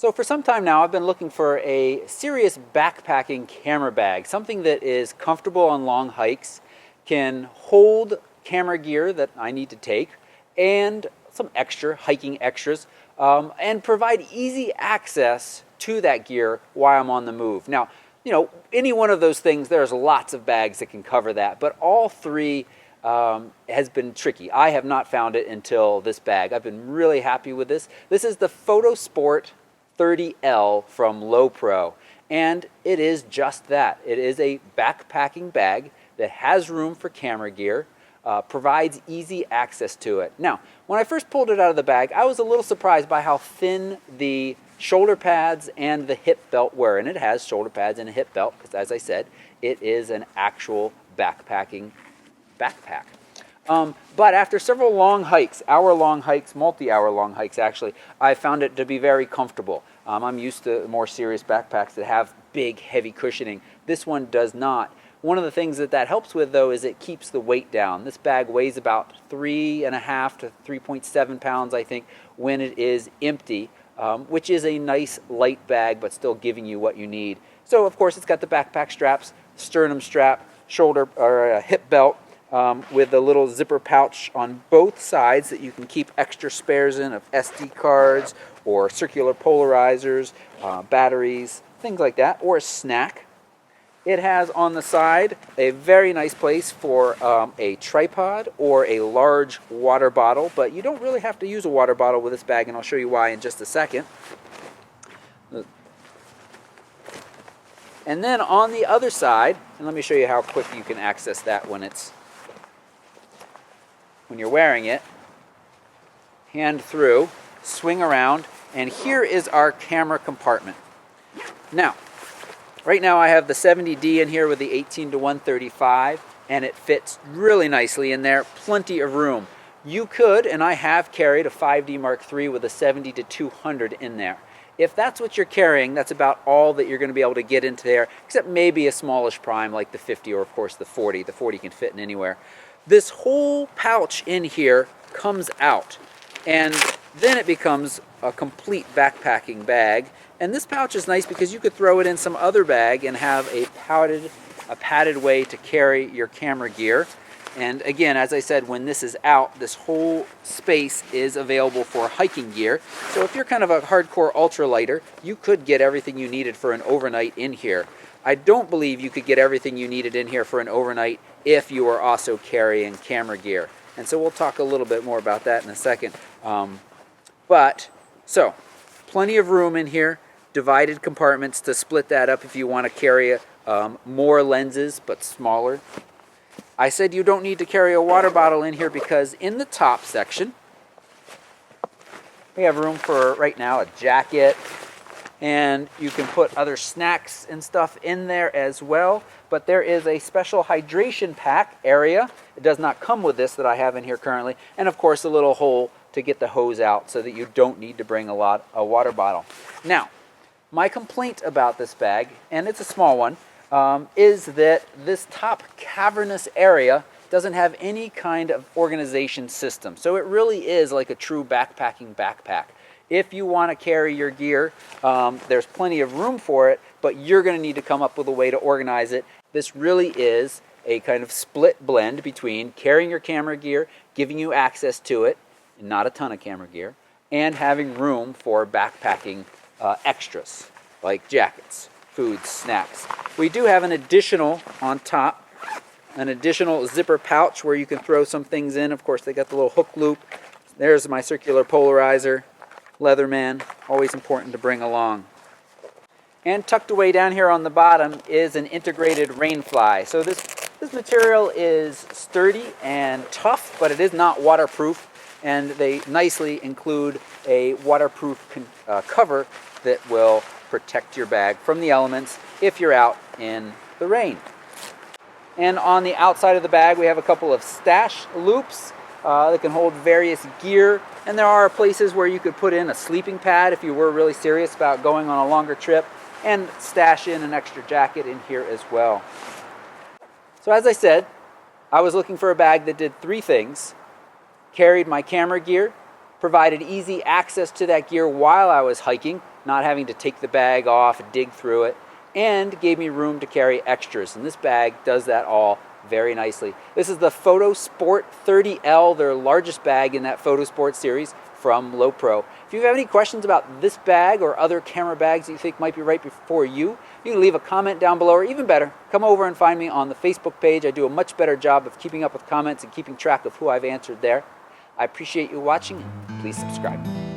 So for some time now, I've been looking for a serious backpacking camera bag, something that is comfortable on long hikes, can hold camera gear that I need to take, and some extra hiking extras, and provide easy access to that gear while I'm on the move. Now, any one of those things, there's lots of bags that can cover that, but all three has been tricky. I have not found it until this bag. I've been really happy with this. This is the Photosport 30L from Lowepro, and it is just that. It is a backpacking bag that has room for camera gear, provides easy access to it. Now, when I first pulled it out of the bag, I was a little surprised by how thin the shoulder pads and the hip belt were, and it has shoulder pads and a hip belt because, as I said, it is an actual backpacking backpack. But after several long hikes, hour-long hikes, multi-hour-long hikes actually, I found it to be very comfortable. I'm used to more serious backpacks that have big, heavy cushioning. This one does not. One of the things that helps with, though, is it keeps the weight down. This bag weighs about 3.5 to 3.7 pounds, I think, when it is empty, which is a nice light bag, but still giving you what you need. So, of course, it's got the backpack straps, sternum strap, shoulder or hip belt, with a little zipper pouch on both sides that you can keep extra spares in of SD cards or circular polarizers, batteries, things like that, or a snack. It has on the side a very nice place for a tripod or a large water bottle, but you don't really have to use a water bottle with this bag, and I'll show you why in just a second. And then on the other side, and let me show you how quick you can access that when you're wearing it. Hand through, swing around, and here is our camera compartment. Now, right now I have the 70D in here with the 18 to 135, and it fits really nicely in there, plenty of room. You could, and I have carried a 5D Mark III with a 70 to 200 in there. If that's what you're carrying, that's about all that you're going to be able to get into there, except maybe a smallish prime like the 50 or, of course, the 40. The 40 can fit in anywhere. This whole pouch in here comes out, and then it becomes a complete backpacking bag. And this pouch is nice because you could throw it in some other bag and have a padded way to carry your camera gear. And again, as I said, when this is out, this whole space is available for hiking gear. So if you're kind of a hardcore ultralighter, you could get everything you needed for an overnight in here. I don't believe you could get everything you needed in here for an overnight if you are also carrying camera gear. And so we'll talk a little bit more about that in a second. So plenty of room in here, divided compartments to split that up if you want to carry more lenses but smaller. I said you don't need to carry a water bottle in here because in the top section we have room for, right now, a jacket, and you can put other snacks and stuff in there as well. But there is a special hydration pack area. It does not come with this that I have in here currently. And of course, a little hole to get the hose out so that you don't need to bring a water bottle. Now, my complaint about this bag, and it's a small one, is that this top cavernous area doesn't have any kind of organization system. So it really is like a true backpacking backpack. If you want to carry your gear, there's plenty of room for it, but you're going to need to come up with a way to organize it. This really is a kind of split blend between carrying your camera gear, giving you access to it, not a ton of camera gear, and having room for backpacking extras like jackets, food, snacks. We do have an additional on top, an additional zipper pouch where you can throw some things in. Of course, they got the little hook loop. There's my circular polarizer. Leatherman, always important to bring along. And tucked away down here on the bottom is an integrated rain fly. So this material is sturdy and tough, but it is not waterproof, and they nicely include a waterproof cover that will protect your bag from the elements if you're out in the rain. And on the outside of the bag we have a couple of stash loops that can hold various gear, and there are places where you could put in a sleeping pad if you were really serious about going on a longer trip, and stash in an extra jacket in here as well. So as I said, I was looking for a bag that did three things: carried my camera gear, provided easy access to that gear while I was hiking, not having to take the bag off, dig through it, and gave me room to carry extras. And this bag does that all very nicely. This is the Photo Sport 30L, their largest bag in that Photo Sport series from Lowepro. If you have any questions about this bag or other camera bags that you think might be right for you, you can leave a comment down below, or even better, come over and find me on the Facebook page. I do a much better job of keeping up with comments and keeping track of who I've answered there. I appreciate you watching. Please subscribe.